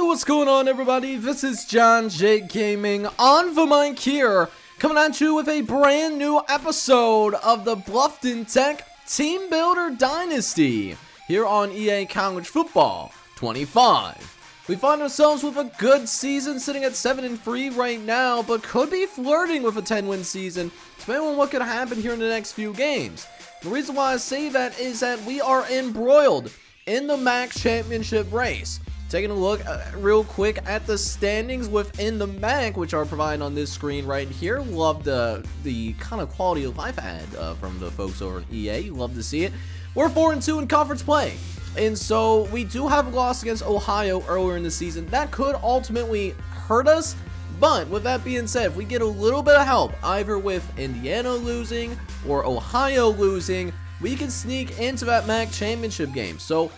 what's going on, everybody? This is John J Gaming on the mic here, coming at you with a brand new episode of the Bluffton Tech Team Builder Dynasty here on EA College Football 25. We find ourselves with a good season, sitting at 7-3 right now, but could be flirting with a 10-win season, depending on what could happen here in the next few games. The reason why I say that is that we are embroiled in the MAC championship race. Taking a look real quick at the standings within the MAC, which are provided on this screen right here. Love the kind of quality of life ad from the folks over at EA. Love to see it. We're 4-2 in conference play, and so we do have a loss against Ohio earlier in the season. That could ultimately hurt us, but with that being said, if we get a little bit of help, either with Indiana losing or Ohio losing, we can sneak into that MAC championship game. So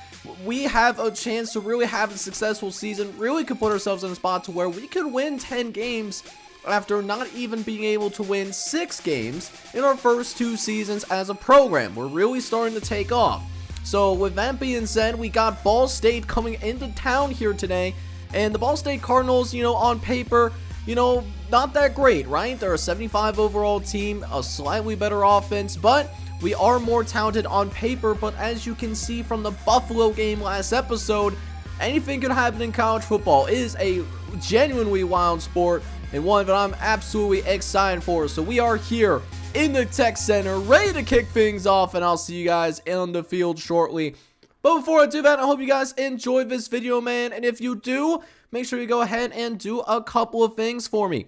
we have a chance to really have a successful season, really could put ourselves in a spot to where we could win 10 games after not even being able to win 6 games in our first 2 seasons as a program. We're really starting to take off. So with that being said, we got Ball State coming into town here today, and the Ball State Cardinals, on paper, not that great, right? They're a 75 overall team, a slightly better offense, but we are more talented on paper. But as you can see from the Buffalo game last episode, anything can happen in college football. It is a genuinely wild sport, and one that I'm absolutely excited for. So we are here in the Tech Center, ready to kick things off, and I'll see you guys on the field shortly. But before I do that, I hope you guys enjoyed this video, man. And if you do, make sure you go ahead and do a couple of things for me.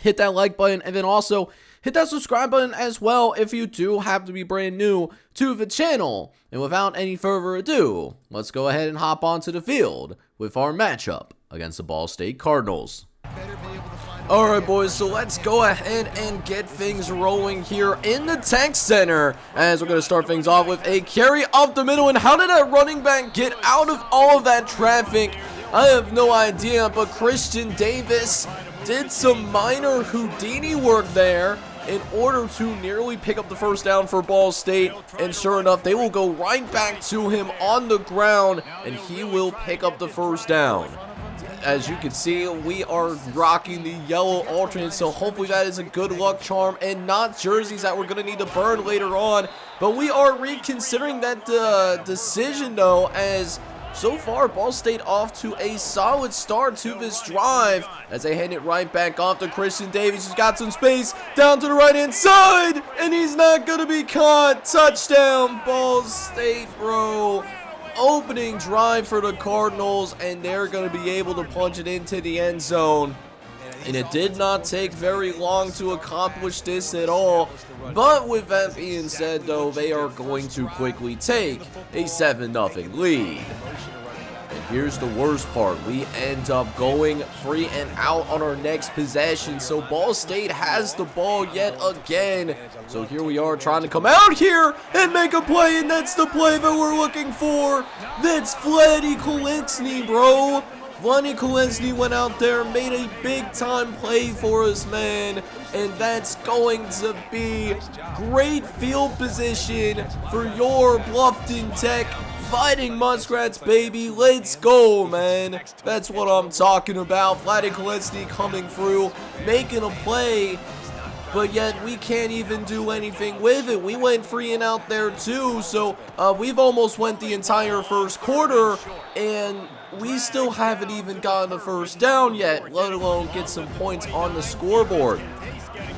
Hit that like button, and then also hit that subscribe button as well if you do have to be brand new to the channel. And without any further ado, let's go ahead and hop onto the field with our matchup against the Ball State Cardinals. Alright boys, so let's go ahead and get things rolling here in the Tech Center, as we're going to start things off with a carry up the middle. And how did that running back get out of all of that traffic? I have no idea, but Christian Davis did some minor Houdini work there in order to nearly pick up the first down for Ball State, and sure enough, they will go right back to him on the ground, and he will pick up the first down. As you can see, we are rocking the yellow alternate, so hopefully that is a good luck charm and not jerseys that we're going to need to burn later on. But we are reconsidering that decision, though, as so far, Ball State off to a solid start to this drive as they hand it right back off to Christian Davis, who's got some space down to the right-hand side, and he's not going to be caught. Touchdown, Ball State, bro. Opening drive for the Cardinals, and they're going to be able to punch it into the end zone. And it did not take very long to accomplish this at all. But with that being said, though, they are going to quickly take a 7-0 lead. And here's the worst part. We end up going 3 and out on our next possession. So Ball State has the ball yet again. So here we are trying to come out here and make a play. And that's the play that we're looking for. That's Vladdy Kolensny, bro. Vladdy Kolensny went out there, made a big-time play for us, man, and that's going to be great field position for your Bluffton Tech Fighting Muskrats, baby. Let's go, man. That's what I'm talking about. Vladdy Kolensny coming through, making a play, but yet we can't even do anything with it. We went 3 and out there too, so we've almost went the entire first quarter, and we still haven't even gotten a first down yet, let alone get some points on the scoreboard.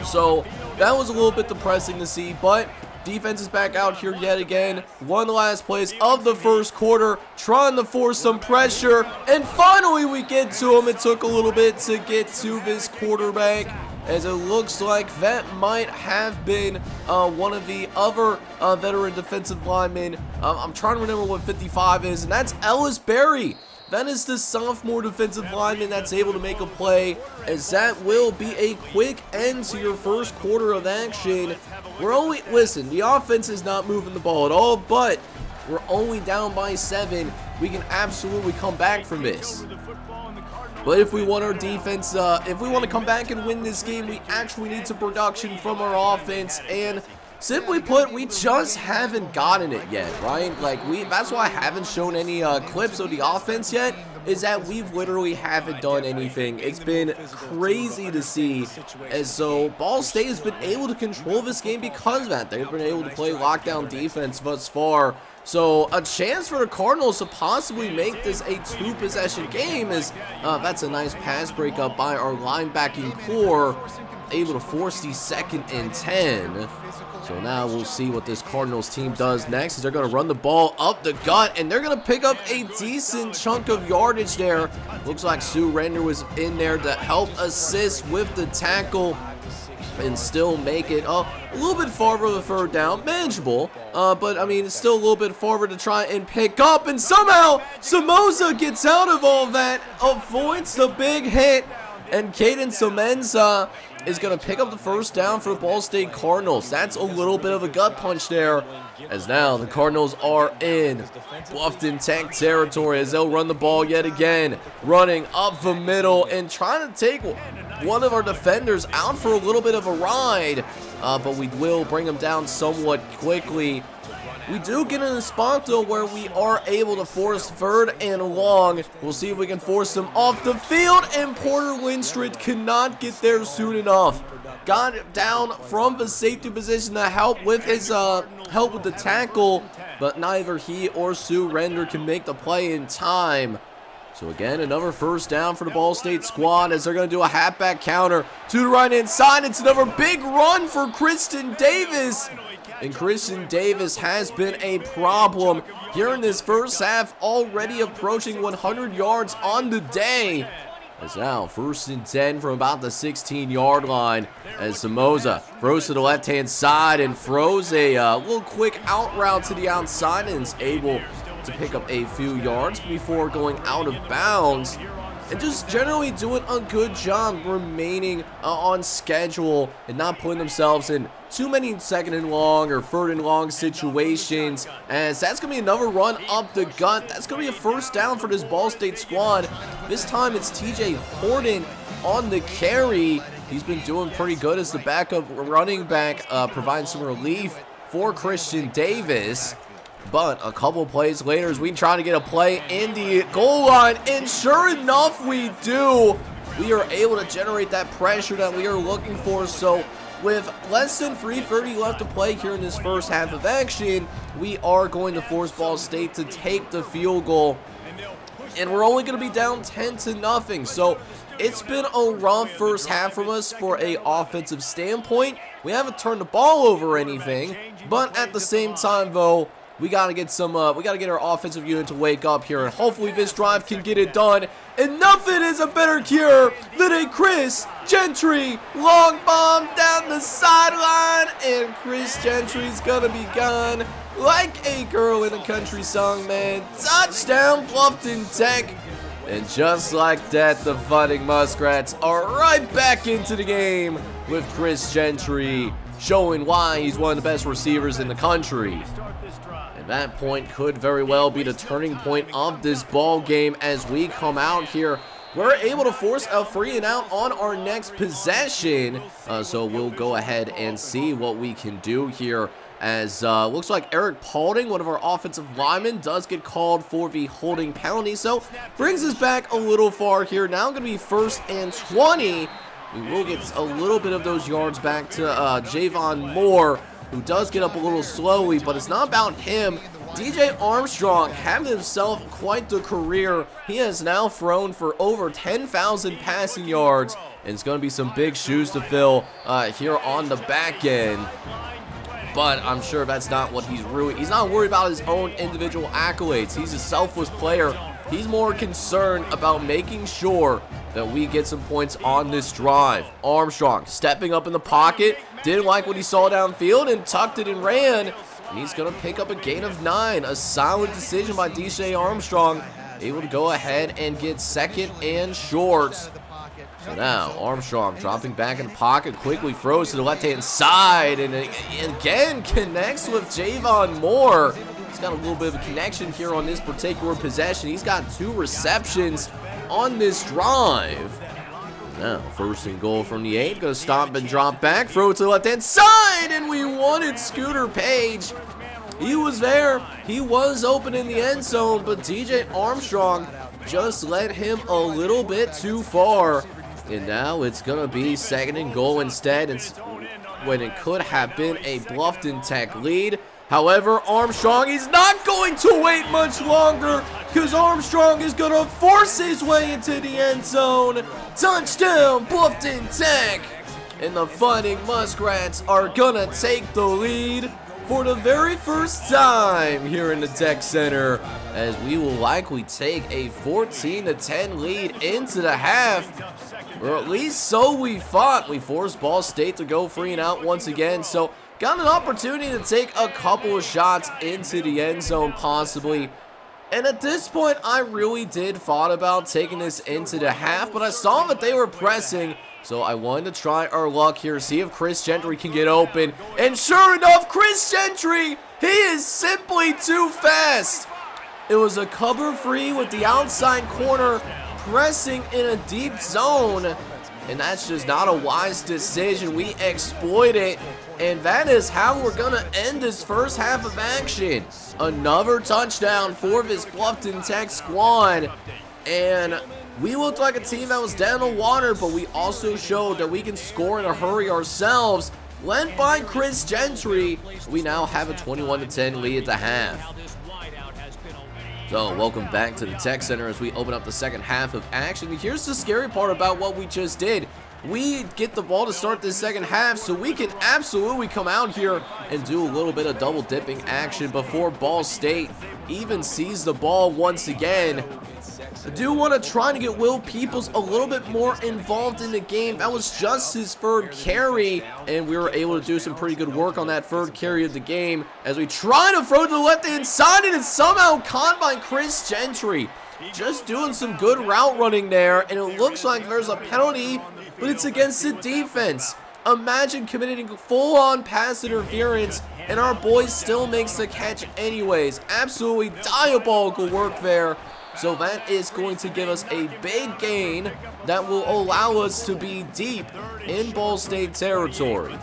So that was a little bit depressing to see, but defense is back out here yet again. One last plays of the first quarter, trying to force some pressure, and finally we get to him. It took a little bit to get to this quarterback, as it looks like that might have been one of the other veteran defensive linemen. I'm trying to remember what 55 is, and that's Ellis Berry. That is the sophomore defensive lineman that's able to make a play, as that will be a quick end to your first quarter of action. Listen, the offense is not moving the ball at all, but we're only down by 7. We can absolutely come back from this. But if we want our defense, if we want to come back and win this game, we actually need some production from our offense, and simply put, we just haven't gotten it yet, right? Like, that's why I haven't shown any clips of the offense yet, is that we've literally haven't done anything. It's been crazy to see, as so Ball State has been able to control this game because of that. They've been able to play lockdown defense thus far. So a chance for the Cardinals to possibly make this a 2-possession game is that's a nice pass breakup by our linebacking core, able to force the 2nd and 10. So now we'll see what this Cardinals team does next. They're going to run the ball up the gut, and they're going to pick up a decent chunk of yardage there. Looks like Sue Render was in there to help assist with the tackle and still make it a little bit farther of the 3rd down. Manageable, but I mean, it's still a little bit farther to try and pick up, and somehow Somoza gets out of all that, avoids the big hit, and Caden Semenza is going to pick up the 1st down for the Ball State Cardinals. That's a little bit of a gut punch there, as now the Cardinals are in Bluffton Tech territory as they'll run the ball yet again, running up the middle and trying to take one of our defenders out for a little bit of a ride, but we will bring him down somewhat quickly. We do get in a spot, though, where we are able to force 3rd and long. We'll see if we can force them off the field, and Porter Lindstrid cannot get there soon enough. Got it down from the safety position to help with his help with the tackle, but neither he or Sue Render can make the play in time. So again, another 1st down for the Ball State squad as they're going to do a halfback counter to the right-hand side. It's another big run for Christian Davis. And Christian Davis has been a problem here in this 1st half, already approaching 100 yards on the day. As now 1st and 10 from about the 16-yard line as Somoza throws to the left-hand side and throws a little quick out route to the outside and is able to pick up a few yards before going out of bounds, and just generally doing a good job remaining on schedule and not putting themselves in too many 2nd and long or 3rd and long situations, as that's going to be another run up the gut. That's going to be a 1st down for this Ball State squad. This time it's TJ Horton on the carry. He's been doing pretty good as the backup running back, providing some relief for Christian Davis. But a couple plays later, as we try to get a play in the goal line, and sure enough, we do. We are able to generate that pressure that we are looking for. So with less than 3:30 left to play here in this 1st half of action, we are going to force Ball State to take the field goal. And we're only going to be down 10-0. So it's been a rough 1st half from us for an offensive standpoint. We haven't turned the ball over or anything, but at the same time, though, we gotta get our offensive unit to wake up here, and hopefully this drive can get it done. And nothing is a better cure than a Chris Gentry long bomb down the sideline, and Chris Gentry's gonna be gone like a girl in a country song, man. Touchdown, Bluffton Tech. And just like that, the Fighting Muskrats are right back into the game with Chris Gentry, showing why he's one of the best receivers in the country. That point could very well be the turning point of this ball game as we come out here. We're able to force a 3 and out on our next possession. So we'll go ahead and see what we can do here, as looks like Eric Paulding, one of our offensive linemen, does get called for the holding penalty. So brings us back a little far here. Now going to be 1st and 20. We will get a little bit of those yards back to Javon Moore, who does get up a little slowly, but it's not about him. DJ Armstrong having himself quite the career. He has now thrown for over 10,000 passing yards, and it's going to be some big shoes to fill here on the back end. But I'm sure that's not what he's not worried about his own individual accolades. He's a selfless player. He's more concerned about making sure that we get some points on this drive. Armstrong stepping up in the pocket, didn't like what he saw downfield and tucked it and ran. And he's going to pick up a gain of 9. A solid decision by DJ Armstrong, able to go ahead and get 2nd and short. So now Armstrong dropping back in the pocket, quickly throws to the left-hand side, and again connects with Javon Moore. He's got a little bit of a connection here on this particular possession. He's got 2 receptions on this drive. Now 1st and goal from the 8. Going to stop and drop back, throw it to the left-hand side, and we wanted Scooter Page. He was there. He was open in the end zone, but DJ Armstrong just led him a little bit too far. And now it's going to be 2nd and goal instead. It's when it could have been a Bluffton Tech lead. However, Armstrong, he's not going to wait much longer because Armstrong is going to force his way into the end zone. Touchdown, Bluffton Tech. And the Fighting Muskrats are going to take the lead for the very first time here in the Tech Center, as we will likely take a 14-10 lead into the half. Or at least so we thought. We forced Ball State to go 3 and out once again, so got an opportunity to take a couple of shots into the end zone possibly. And at this point, I really did thought about taking this into the half, but I saw that they were pressing, so I wanted to try our luck here, see if Chris Gentry can get open. And sure enough, Chris Gentry, he is simply too fast. It was a cover 3 with the outside corner pressing in a deep zone, and that's just not a wise decision. We exploit it, and that is how we're going to end this first half of action. Another touchdown for this Bluffton Tech squad, and we looked like a team that was down the water, but we also showed that we can score in a hurry ourselves. Led by Chris Gentry, we now have a 21-10 lead at the half. So, welcome back to the Tech Center as we open up the second half of action. Here's the scary part about what we just did. We get the ball to start this second half, so we can absolutely come out here and do a little bit of double dipping action before Ball State even sees the ball once again. I do want to try to get Will Peoples a little bit more involved in the game. That was just his 3rd carry, and we were able to do some pretty good work on that 3rd carry of the game as we try to throw to the left-hand side, and it's somehow caught by Chris Gentry. Just doing some good route running there, and it looks like there's a penalty, but it's against the defense. Imagine committing full-on pass interference, and our boy still makes the catch anyways. Absolutely diabolical work there. So that is going to give us a big gain that will allow us to be deep in Ball State territory.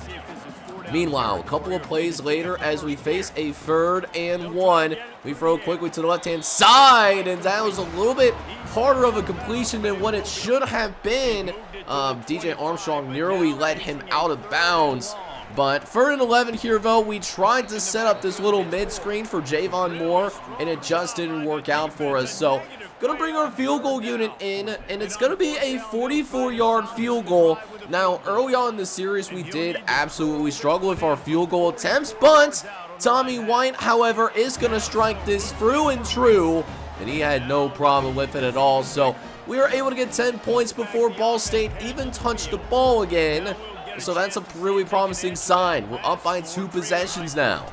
Meanwhile, a couple of plays later as we face a 3rd and 1, we throw quickly to the left-hand side, and that was a little bit harder of a completion than what it should have been. DJ Armstrong nearly let him out of bounds. But 3rd and 11 here, though, we tried to set up this little mid-screen for Javon Moore, and it just didn't work out for us. So, going to bring our field goal unit in, and it's going to be a 44-yard field goal. Now, early on in the series, we did absolutely struggle with our field goal attempts, but Tommy White, however, is going to strike this through and true, and he had no problem with it at all. So, we were able to get 10 points before Ball State even touched the ball again. So that's a really promising sign. We're up by 2 possessions now.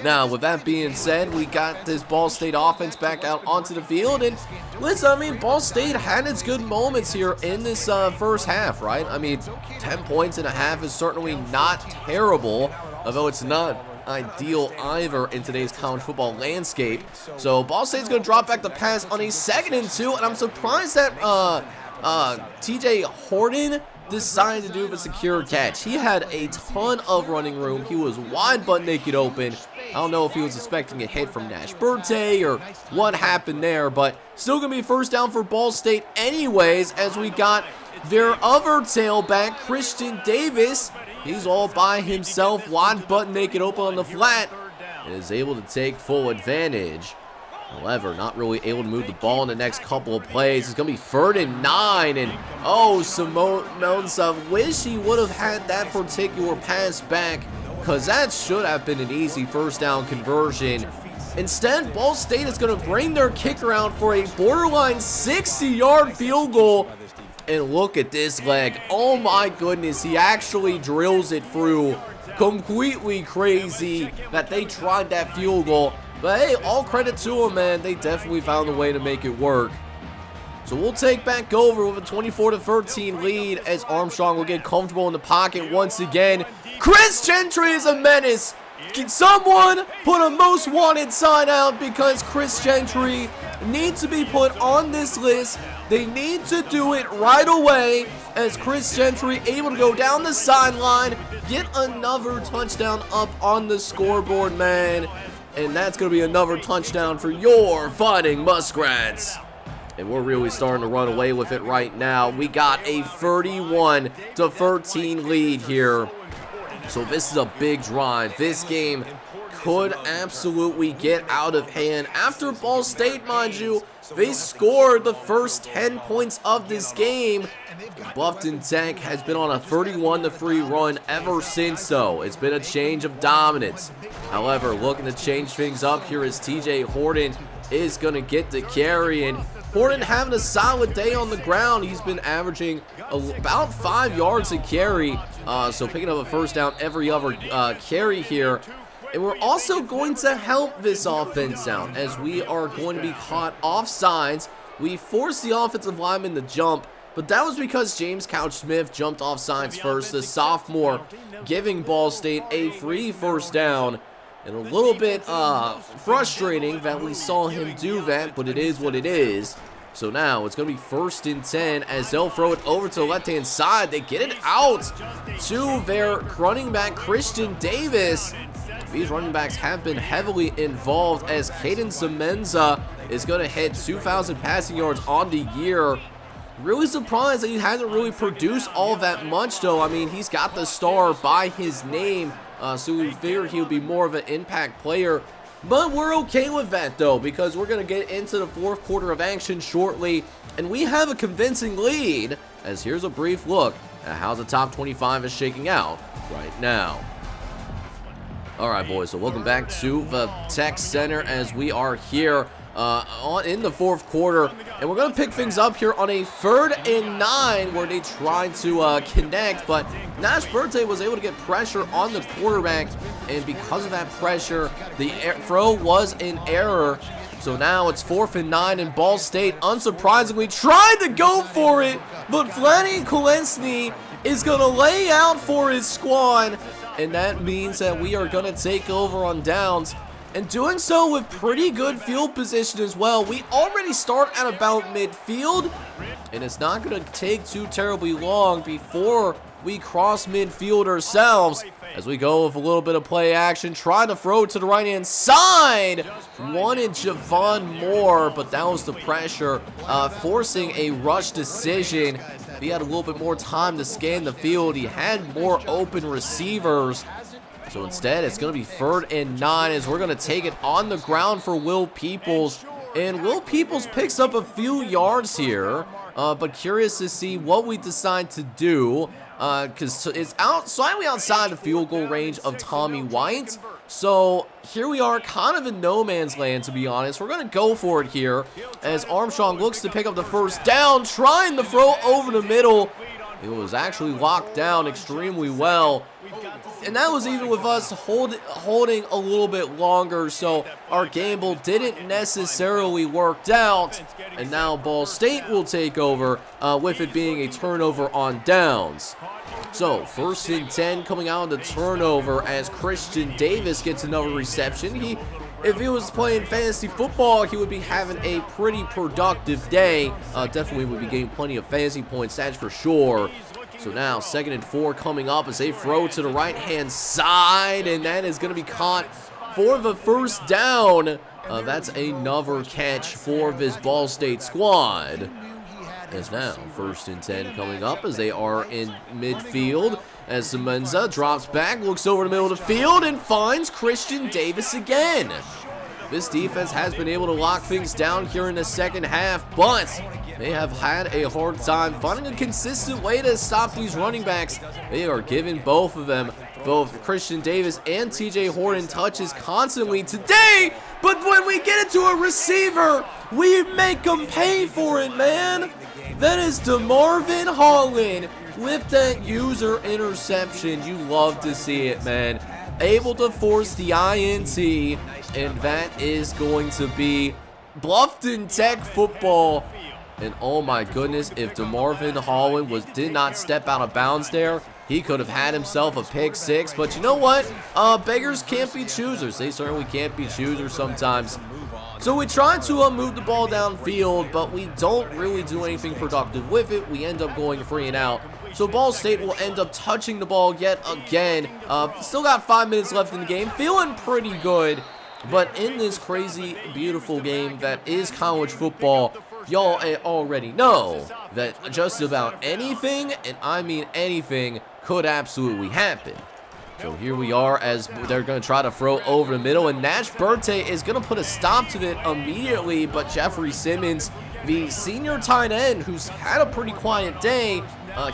Now, with that being said, we got this Ball State offense back out onto the field. And listen, I mean, Ball State had its good moments here in this first half, right? I mean, 10 points and a half is certainly not terrible, although it's not ideal either in today's college football landscape. So Ball State's going to drop back the pass on a 2nd and 2, and I'm surprised that TJ Horton decided to do a secure catch. He had a ton of running room. He was wide butt naked open. I don't know if he was expecting a hit from Nash Birthday or what happened there, but still going to be 1st down for Ball State anyways, as we got their other tailback, Christian Davis. He's all by himself, wide butt naked open on the flat, and is able to take full advantage. However, not really able to move the ball in the next couple of plays. It's going to be 3rd and 9, and Simone Melnsa wish he would have had that particular pass back, because that should have been an easy 1st down conversion. Instead, Ball State is going to bring their kicker out for a borderline 60-yard field goal. And look at this leg. Oh my goodness, he actually drills it through. Completely crazy that they tried that field goal. But hey, all credit to them, man. They definitely found a way to make it work. So we'll take back over with a 24-13 lead as Armstrong will get comfortable in the pocket once again. Chris Gentry is a menace. Can someone put a most wanted sign out, because Chris Gentry needs to be put on this list. They need to do it right away, as Chris Gentry able to go down the sideline, get another touchdown up on the scoreboard, man. And that's going to be another touchdown for your Fighting Muskrats. and we're really starting to run away with it right now. We got a 31-13 lead here. So this is a big drive. This game could absolutely get out of hand. After Ball State, mind you, they scored the first 10 points of this game. Bluffton Tech has been on a 31-3 run ever since, though. It's been a change of dominance. However, looking to change things up here is TJ Horton is going to get the carry, and Horton having a solid day on the ground. He's been averaging about 5 yards a carry, so picking up a first down every other carry here. And we're also going to help this offense out as we are going to be caught offsides. We forced the offensive lineman to jump, but that was because James Couch-Smith jumped offsides first, the sophomore, giving Ball State a free first down. And a little bit frustrating that we saw him do that, but it is what it is. So now it's going to be 1st and 10 as they'll throw it over to the left-hand side. They get it out to their running back, Christian Davis. These running backs have been heavily involved as Caden Semenza is going to hit 2,000 passing yards on the year. Really surprised that he hasn't really produced all that much, though. I mean, he's got the star by his name, so we figured he would be more of an impact player. But we're okay with that, though, because we're going to get into the 4th quarter of action shortly, and we have a convincing lead, as here's a brief look at how the top 25 is shaking out right now. Alright, boys, so welcome back to the Tech Center as we are here in the 4th quarter, and we're going to pick things up here on a 3rd and 9 where they tried to connect, but Nash Birthday was able to get pressure on the quarterback, and because of that pressure, the throw was in error. So now it's 4th and 9, and Ball State, unsurprisingly, tried to go for it, but Vladdy Kolesny is going to lay out for his squad, and that means that we are going to take over on downs, and doing so with pretty good field position as well. We already start at about midfield, and it's not going to take too terribly long before we cross midfield ourselves as we go with a little bit of play action, trying to throw to the right-hand side. Wanted Javon Moore, but that was the pressure, forcing a rush decision. He had a little bit more time to scan the field. He had more open receivers. So instead, it's going to be 3rd and 9 as we're going to take it on the ground for Will Peoples. And Will Peoples picks up a few yards here, but curious to see what we decide to do, because it's slightly outside the field goal range of Tommy White. So here we are kind of in no man's land, to be honest. We're going to go for it here as Armstrong looks to pick up the first down, trying to throw over the middle. It was actually locked down extremely well. And that was even with us holding a little bit longer, so our gamble didn't necessarily work out. And now Ball State will take over with it being a turnover on downs. So 1st and 10 coming out of the turnover as Christian Davis gets another reception. If he was playing fantasy football, he would be having a pretty productive day. Definitely would be getting plenty of fantasy points, that's for sure. So now 2nd and 4 coming up as they throw to the right-hand side, and that is going to be caught for the first down. That's another catch for this Ball State squad. As now 1st and 10 coming up as they are in midfield. As Semenza drops back, looks over the middle of the field, and finds Christian Davis again. This defense has been able to lock things down here in the 2nd half, but they have had a hard time finding a consistent way to stop these running backs. They are giving both of them, both Christian Davis and TJ Horton, touches constantly today, but when we get it to a receiver, we make them pay for it, man. That is DeMarvin Holland with that user interception. You love to see it, man. Able to force the INT, and that is going to be Bluffton Tech football. And oh my goodness, if DeMarvin Holland did not step out of bounds there, he could have had himself a pick 6. But you know what? Beggars can't be choosers. They certainly can't be choosers sometimes. So we try to move the ball downfield, but we don't really do anything productive with it. We end up going 3 and out. So Ball State will end up touching the ball yet again. Still got 5 minutes left in the game. Feeling pretty good. But in this crazy, beautiful game that is college football, y'all already know that just about anything, and I mean anything, could absolutely happen. So here we are as they're going to try to throw over the middle, and Nash Birthday is going to put a stop to it immediately, but Jeffrey Simmons, the senior tight end who's had a pretty quiet day,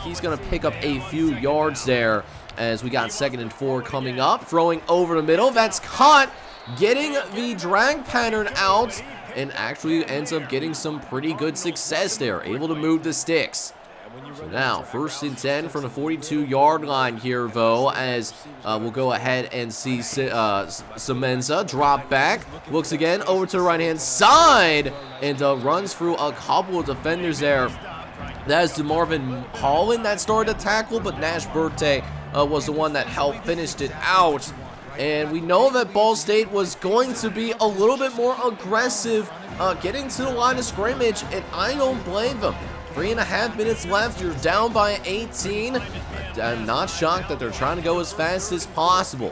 he's going to pick up a few yards there as we got 2nd and 4 coming up. Throwing over the middle, that's caught, getting the drag pattern out, and actually ends up getting some pretty good success there, able to move the sticks. So now, 1st and 10 from the 42-yard line here, though, as we'll go ahead and see Semenza drop back, looks again over to the right-hand side, and runs through a couple of defenders there. That is DeMarvin Holland that started the tackle, but Nash Birthday was the one that helped finish it out. And we know that Ball State was going to be a little bit more aggressive getting to the line of scrimmage, and I don't blame them. 3.5 minutes left, you're down by 18. I'm not shocked that they're trying to go as fast as possible.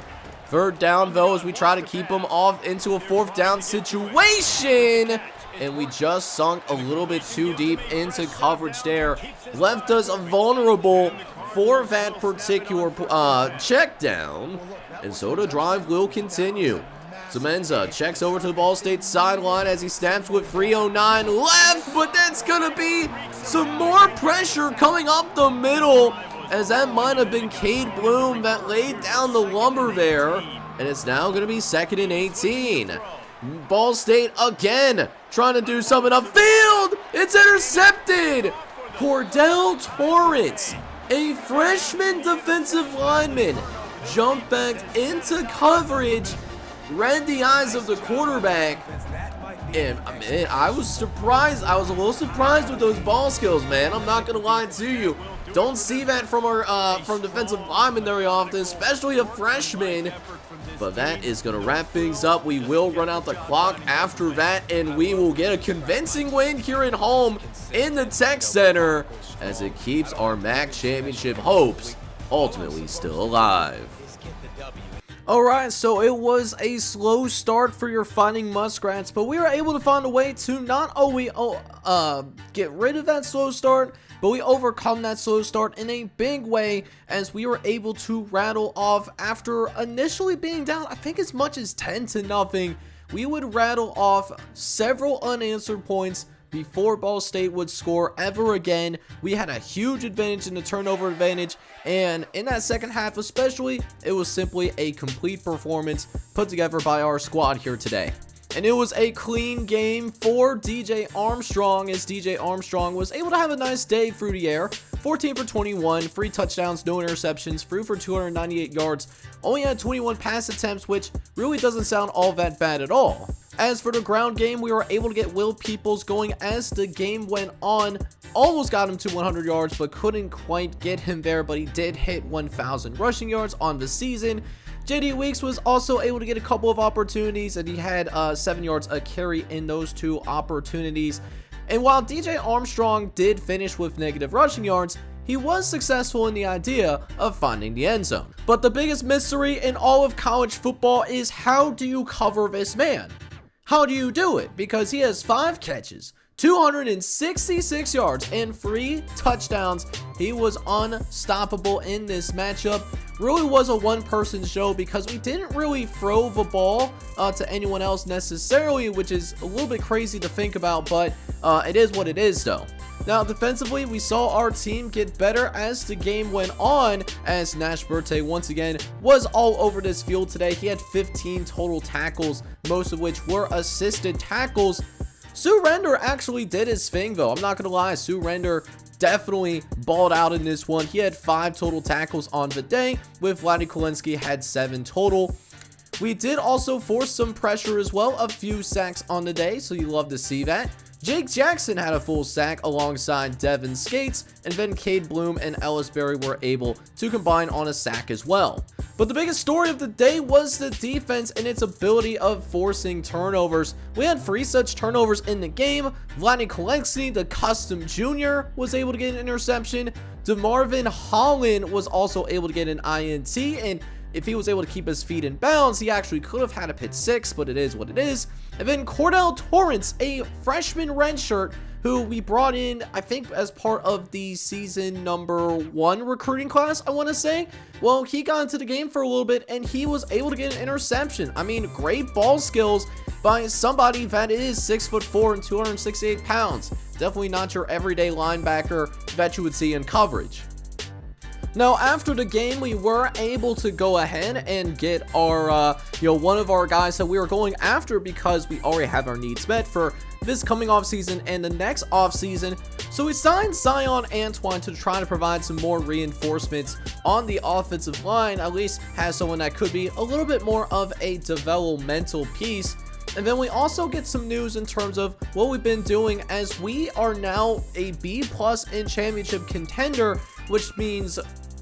3rd down, though, as we try to keep them off into a 4th down situation. And we just sunk a little bit too deep into coverage there. Left us vulnerable for that particular check down. And so the drive will continue. Semenza checks over to the Ball State sideline as he snaps with 3:09 left, but that's going to be some more pressure coming up the middle, as that might have been Cade Bloom that laid down the lumber there, and it's now going to be 2nd and 18. Ball State again trying to do something upfield. It's intercepted. Cordell Torrance, a freshman defensive lineman, jumped back into coverage, read the eyes of the quarterback, and I was surprised. I was a little surprised with those ball skills, man. I'm not gonna lie to you. Don't see that from our from defensive linemen very often, especially a freshman. But that is gonna wrap things up. We will run out the clock after that, and we will get a convincing win here at home in the Tech Center, as it keeps our MAC championship hopes ultimately still alive. Alright, so it was a slow start for your Fighting Muskrats, but we were able to find a way to not only get rid of that slow start, but we overcome that slow start in a big way, as we were able to rattle off, after initially being down, I think as much as 10-0, we would rattle off several unanswered points before Ball State would score ever again. We had a huge advantage in the turnover advantage, and in that second half especially, it was simply a complete performance put together by our squad here today. And it was a clean game for DJ Armstrong, as DJ Armstrong was able to have a nice day through the air. 14 for 21, 3 touchdowns, no interceptions, threw for 298 yards, only had 21 pass attempts, which really doesn't sound all that bad at all. As for the ground game, we were able to get Will Peoples going as the game went on. Almost got him to 100 yards, but couldn't quite get him there, but he did hit 1,000 rushing yards on the season. JD Weeks was also able to get a couple of opportunities, and he had 7 yards a carry in those 2 opportunities. And while DJ Armstrong did finish with negative rushing yards, he was successful in the idea of finding the end zone. But the biggest mystery in all of college football is, how do you cover this man? How do you do it? Because he has 5 catches, 266 yards, and 3 touchdowns. He was unstoppable in this matchup. Really was a one-person show, because we didn't really throw the ball to anyone else necessarily, which is a little bit crazy to think about, but it is what it is though. Now, defensively, we saw our team get better as the game went on, as Nash Birthday once again was all over this field today. He had 15 total tackles, most of which were assisted tackles. Sue Render actually did his thing though. I'm not gonna lie, Sue Render definitely balled out in this one. He had 5 total tackles on the day, with Vladdy Kolensky had 7 total. We did also force some pressure as well, a few sacks on the day, so you love to see that. Jake Jackson had a full sack alongside Devin Skates, and then Cade Bloom and Ellis Berry were able to combine on a sack as well. But the biggest story of the day was the defense and its ability of forcing turnovers. We had 3 such turnovers in the game. Vladdy Kolensky, the custom junior, was able to get an interception. DeMarvin Holland was also able to get an INT, and if he was able to keep his feet in bounds, he actually could have had a pick 6, but it is what it is. And then Cordell Torrance, a freshman redshirt, who we brought in, I think, as part of the season number 1 recruiting class, I want to say. Well, he got into the game for a little bit, and he was able to get an interception. I mean, great ball skills by somebody that is 6'4" and 268 pounds. Definitely not your everyday linebacker that you would see in coverage. Now, after the game, we were able to go ahead and get our, one of our guys that we were going after because we already have our needs met for this coming offseason and the next offseason. So we signed Zion Antoine to try to provide some more reinforcements on the offensive line, at least has someone that could be a little bit more of a developmental piece. And then we also get some news in terms of what we've been doing, as we are now a B+ in championship contender, which means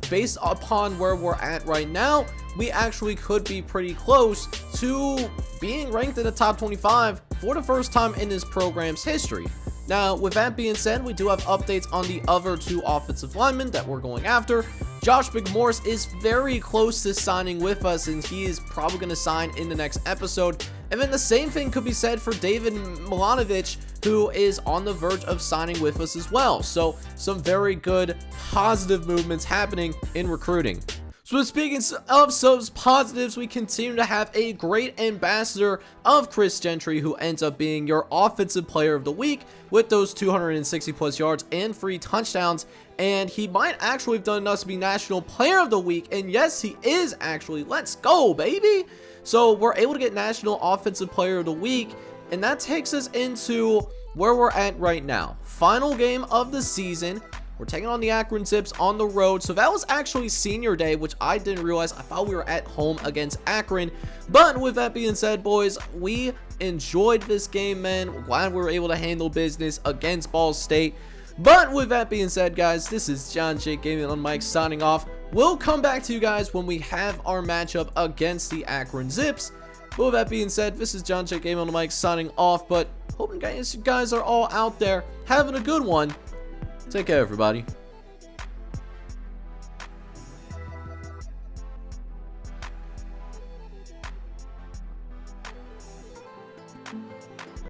based upon where we're at right now, we actually could be pretty close to being ranked in the top 25 for the first time in this program's history. Now, with that being said, we do have updates on the other 2 offensive linemen that we're going after. Josh McMorris is very close to signing with us, and he is probably going to sign in the next episode. And then the same thing could be said for David Milanovic, who is on the verge of signing with us as well. So some very good positive movements happening in recruiting. So speaking of those positives, we continue to have a great ambassador of Chris Gentry, who ends up being your offensive player of the week with those 260 plus yards and 3 touchdowns. And he might actually have done enough to be national player of the week. And yes, he is actually. Let's go, baby. So we're able to get national offensive player of the week. And that takes us into where we're at right now. Final game of the season. We're taking on the Akron Zips on the road. So that was actually senior day, which I didn't realize. I thought we were at home against Akron. But with that being said, boys, we enjoyed this game, man. Glad we were able to handle business against Ball State. But with that being said, guys, this is John Jake Gaming on Mike signing off. We'll come back to you guys when we have our matchup against the Akron Zips. But with that being said, this is John Jake Gaming on Mike signing off. But hoping you guys are all out there having a good one. Take care, everybody.